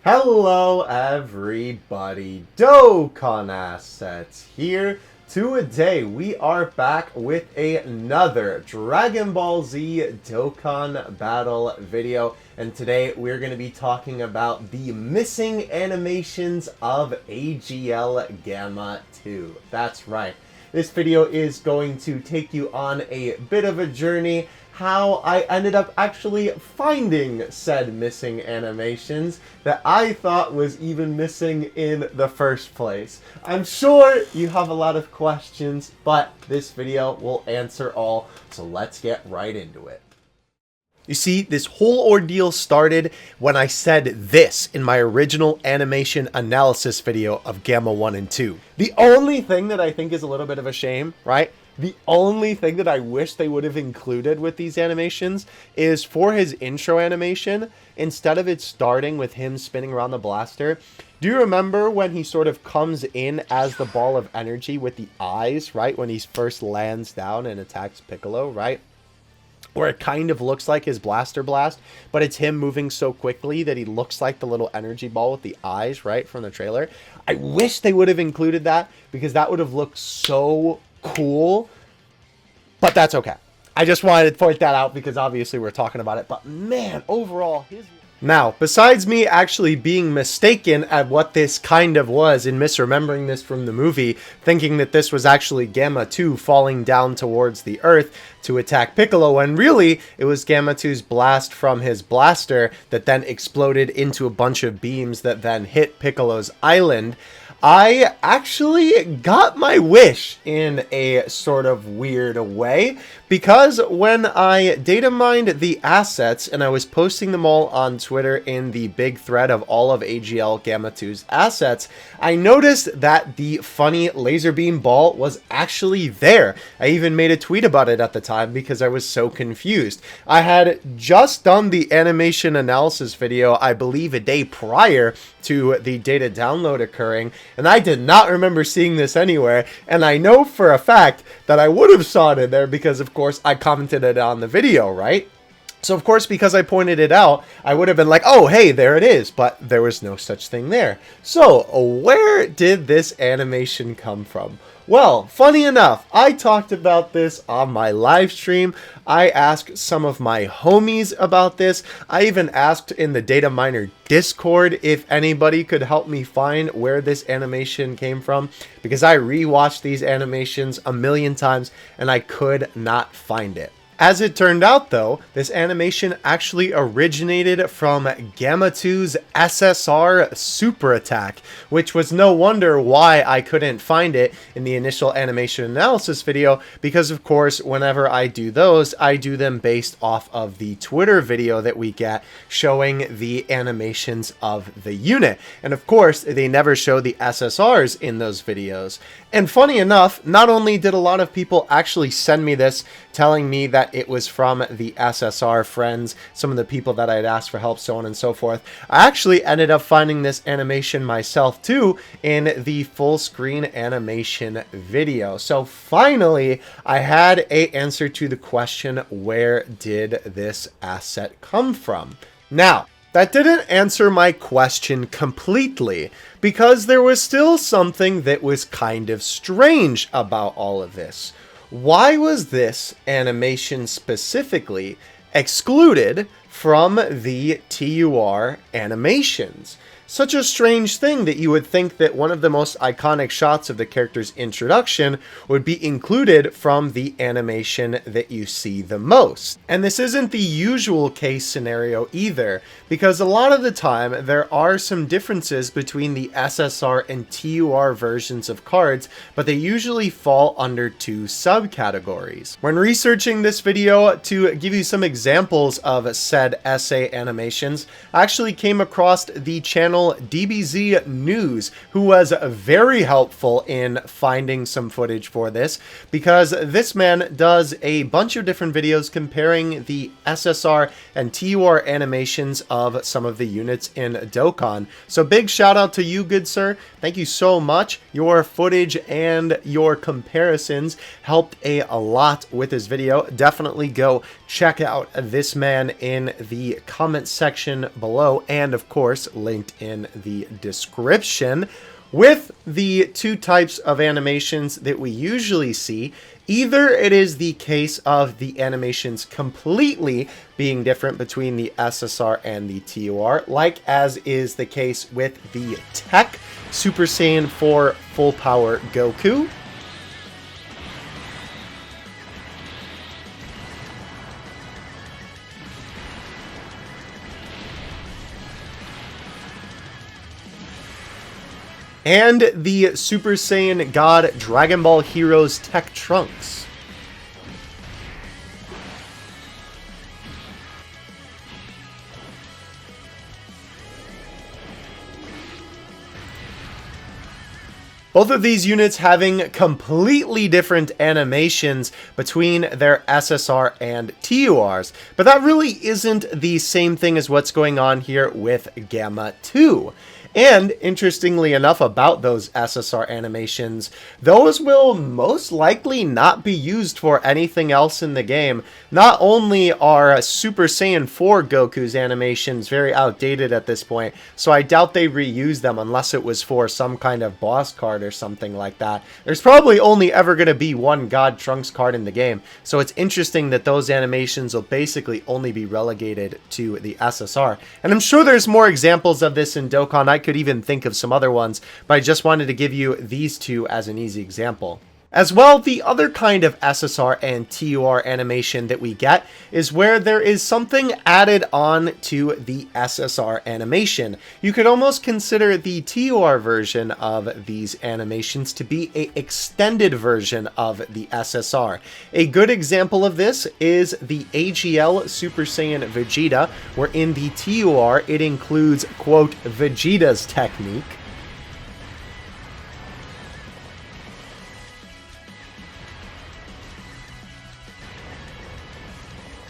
Hello everybody, Dokkan Assets here. Today we are back with another Dragon Ball Z Dokkan Battle video, and today we're going to be talking about the missing animations of AGL Gamma 2. That's right. This video is going to take you on a bit of a journey how I ended up actually finding said missing animations that I thought was even missing in the first place. I'm sure you have a lot of questions, but this video will answer all, so let's get right into it. You see, this whole ordeal started when I said this in my original animation analysis video of Gamma 1 and 2. The only thing that I think is a little bit of a shame, right? The only thing that I wish they would have included with these animations is for his intro animation, instead of it starting with him spinning around the blaster, do you remember when he sort of comes in as the ball of energy with the eyes, right? When he first lands down and attacks Piccolo, right? Where it kind of looks like his blaster blast, but it's him moving so quickly that he looks like the little energy ball with the eyes, right, from the trailer. I wish they would have included that, because that would have looked so cool, but that's okay. I just wanted to point that out because obviously we're talking about it, but man, overall, his... Now, besides me actually being mistaken at what this kind of was and misremembering this from the movie, thinking that this was actually Gamma 2 falling down towards the Earth to attack Piccolo, when really it was Gamma 2's blast from his blaster that then exploded into a bunch of beams that then hit Piccolo's island, I actually got my wish in a sort of weird way, because when I data mined the assets and I was posting them all on Twitter in the big thread of all of AGL Gamma 2's assets, I noticed that the funny laser beam ball was actually there. I even made a tweet about it at the time because I was so confused. I had just done the animation analysis video, I believe a day prior to the data download occurring, and I did not remember seeing this anywhere, and I know for a fact that I would have saw it in there because, of course, I commented it on the video, right? So, of course, because I pointed it out, I would have been like, oh, hey, there it is, but there was no such thing there. So, where did this animation come from? Well, funny enough, I talked about this on my live stream. I asked some of my homies about this. I even asked in the Data Miner Discord if anybody could help me find where this animation came from, because I rewatched these animations a million times and I could not find it. As it turned out, though, this animation actually originated from Gamma 2's SSR super attack, which was no wonder why I couldn't find it in the initial animation analysis video, because of course, whenever I do those, I do them based off of the Twitter video that we get showing the animations of the unit. And of course, they never show the SSRs in those videos. And funny enough, not only did a lot of people actually send me this telling me that it was from the SSR friends, some of the people that I had asked for help, so on and so forth, I actually ended up finding this animation myself too in the full screen animation video. So finally, I had an answer to the question, where did this asset come from? Now, that didn't answer my question completely, because there was still something that was kind of strange about all of this. Why was this animation specifically excluded from the TUR animations? Such a strange thing that you would think that one of the most iconic shots of the character's introduction would be included from the animation that you see the most. And this isn't the usual case scenario either, because a lot of the time there are some differences between the SSR and TUR versions of cards, but they usually fall under two subcategories. When researching this video to give you some examples of said essay animations, I actually came across the channel DBZ News, who was very helpful in finding some footage for this, because this man does a bunch of different videos comparing the SSR and TUR animations of some of the units in Dokkan. So big shout out to you, good sir. Thank you so much. Your footage and your comparisons helped a lot with this video. Definitely go check out this man in the comment section below, and of course linked in in the description. With the two types of animations that we usually see, either it is the case of the animations completely being different between the SSR and the TUR, like as is the case with the Tech Super Saiyan 4 Full Power Goku, and the Super Saiyan God Dragon Ball Heroes Tech Trunks. Both of these units having completely different animations between their SSR and TURs, but that really isn't the same thing as what's going on here with Gamma 2. And interestingly enough about those SSR animations, those will most likely not be used for anything else in the game. Not only are Super Saiyan 4 Goku's animations very outdated at this point, so I doubt they reuse them unless it was for some kind of boss card or something like that. There's probably only ever going to be one God Trunks card in the game, so it's interesting that those animations will basically only be relegated to the SSR. And I'm sure there's more examples of this in Dokkan. I could even think of some other ones, but I just wanted to give you these two as an easy example. As well, the other kind of SSR and TUR animation that we get is where there is something added on to the SSR animation. You could almost consider the TUR version of these animations to be an extended version of the SSR. A good example of this is the AGL Super Saiyan Vegeta, where in the TUR it includes, quote, Vegeta's technique,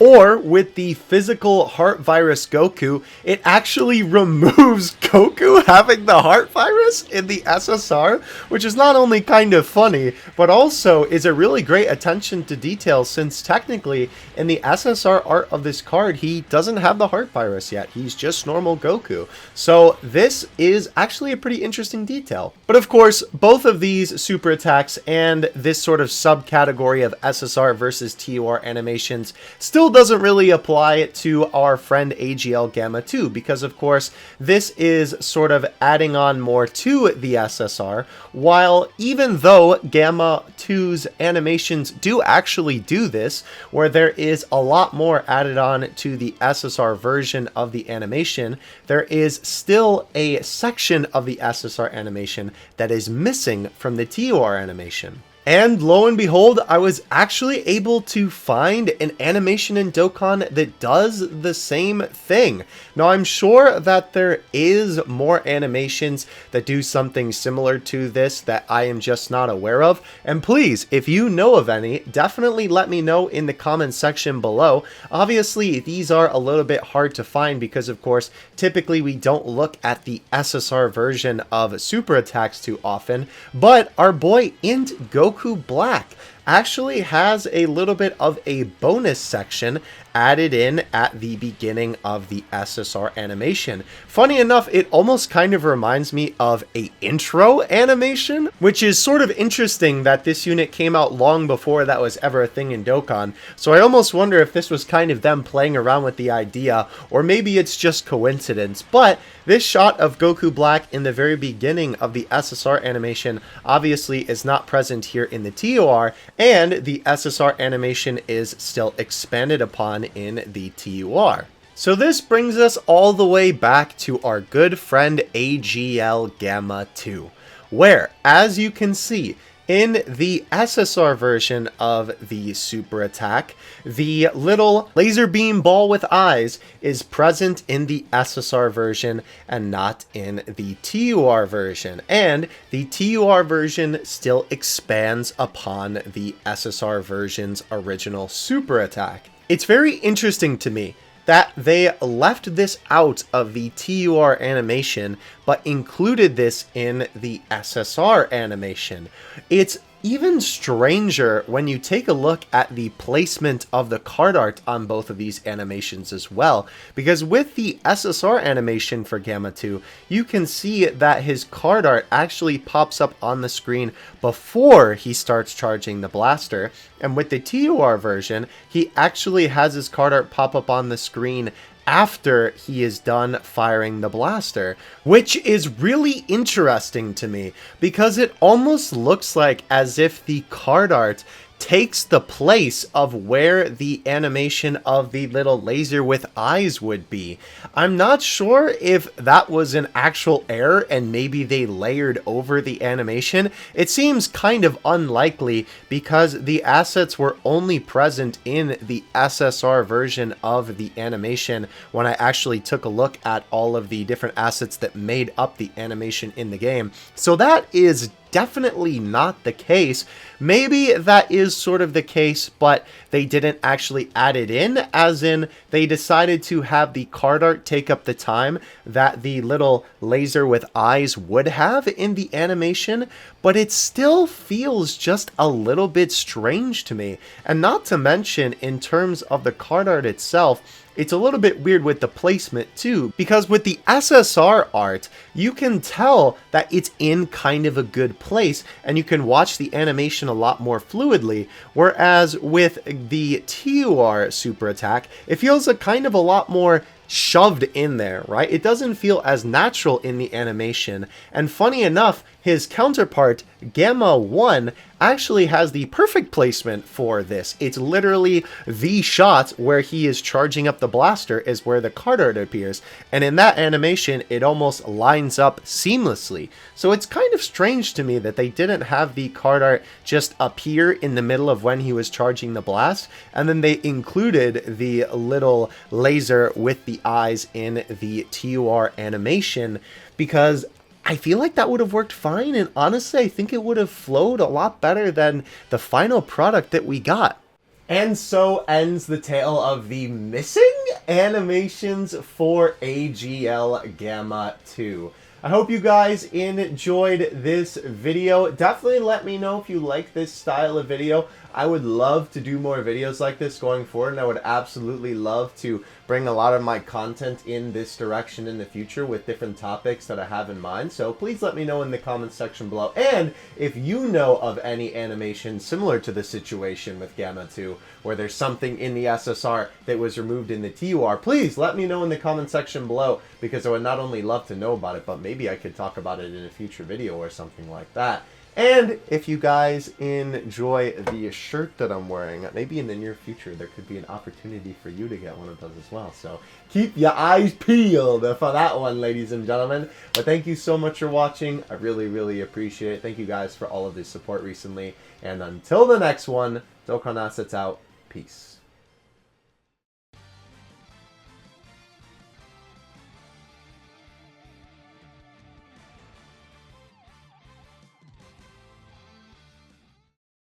or with the physical heart virus Goku, it actually removes Goku having the heart virus in the SSR, which is not only kind of funny, but also is a really great attention to detail, since technically in the SSR art of this card, he doesn't have the heart virus yet. He's just normal Goku. So this is actually a pretty interesting detail. But of course, both of these super attacks and this sort of subcategory of SSR versus TUR animations still doesn't really apply to our friend AGL Gamma 2, because of course this is sort of adding on more to the SSR, while even though Gamma 2's animations do actually do this, where there is a lot more added on to the SSR version of the animation, there is still a section of the SSR animation that is missing from the TUR animation. And lo and behold, I was actually able to find an animation in Dokkan that does the same thing. Now, I'm sure that there is more animations that do something similar to this that I am just not aware of. And please, if you know of any, definitely let me know in the comments section below. Obviously, these are a little bit hard to find because, of course, typically we don't look at the SSR version of super attacks too often. But our boy Int Goku Black actually has a little bit of a bonus section added in at the beginning of the SSR animation. Funny enough, it almost kind of reminds me of a intro animation, which is sort of interesting that this unit came out long before that was ever a thing in Dokkan. So I almost wonder if this was kind of them playing around with the idea, or maybe it's just coincidence. But this shot of Goku Black in the very beginning of the SSR animation obviously is not present here in the TUR, and the SSR animation is still expanded upon in the TUR. So this brings us all the way back to our good friend AGL Gamma 2, where, as you can see, in the SSR version of the super attack, the little laser beam ball with eyes is present in the SSR version and not in the TUR version. And the TUR version still expands upon the SSR version's original super attack. It's very interesting to me that they left this out of the TUR animation, but included this in the SSR animation. It's even stranger when you take a look at the placement of the card art on both of these animations as well, because with the SSR animation for Gamma 2, you can see that his card art actually pops up on the screen before he starts charging the blaster, and with the TUR version, he actually has his card art pop up on the screen after he is done firing the blaster, which is really interesting to me because it almost looks like as if the card art takes the place of where the animation of the little laser with eyes would be. I'm not sure if that was an actual error and maybe they layered over the animation. It seems kind of unlikely because the assets were only present in the SSR version of the animation when I actually took a look at all of the different assets that made up the animation in the game. So that is definitely not the case. Maybe that is sort of the case, but they didn't actually add it in, as in they decided to have the card art take up the time that the little laser with eyes would have in the animation, but it still feels just a little bit strange to me. And not to mention, in terms of the card art itself, it's a little bit weird with the placement too, because with the SSR art, you can tell that it's in kind of a good place and you can watch the animation a lot more fluidly, whereas with the TUR super attack, it feels kind of a lot more shoved in there, right? It doesn't feel as natural in the animation, and funny enough, his counterpart, Gamma 1, actually has the perfect placement for this. It's literally the shot where he is charging up the blaster is where the card art appears, and in that animation, it almost lines up seamlessly. So it's kind of strange to me that they didn't have the card art just appear in the middle of when he was charging the blast, and then they included the little laser with the eyes in the TUR animation, because I feel like that would have worked fine, and honestly, I think it would have flowed a lot better than the final product that we got. And so ends the tale of the missing animations for AGL Gamma 2. I hope you guys enjoyed this video. Definitely let me know if you like this style of video. I would love to do more videos like this going forward, and I would absolutely love to bring a lot of my content in this direction in the future with different topics that I have in mind. So please let me know in the comments section below. And if you know of any animation similar to the situation with Gamma 2, where there's something in the SSR that was removed in the TUR, please let me know in the comment section below, because I would not only love to know about it, but maybe I could talk about it in a future video or something like that. And if you guys enjoy the shirt that I'm wearing, maybe in the near future there could be an opportunity for you to get one of those as well. So keep your eyes peeled for that one, ladies and gentlemen. But thank you so much for watching. I really, really appreciate it. Thank you guys for all of the support recently. And until the next one, Dokkan Assets out. Peace.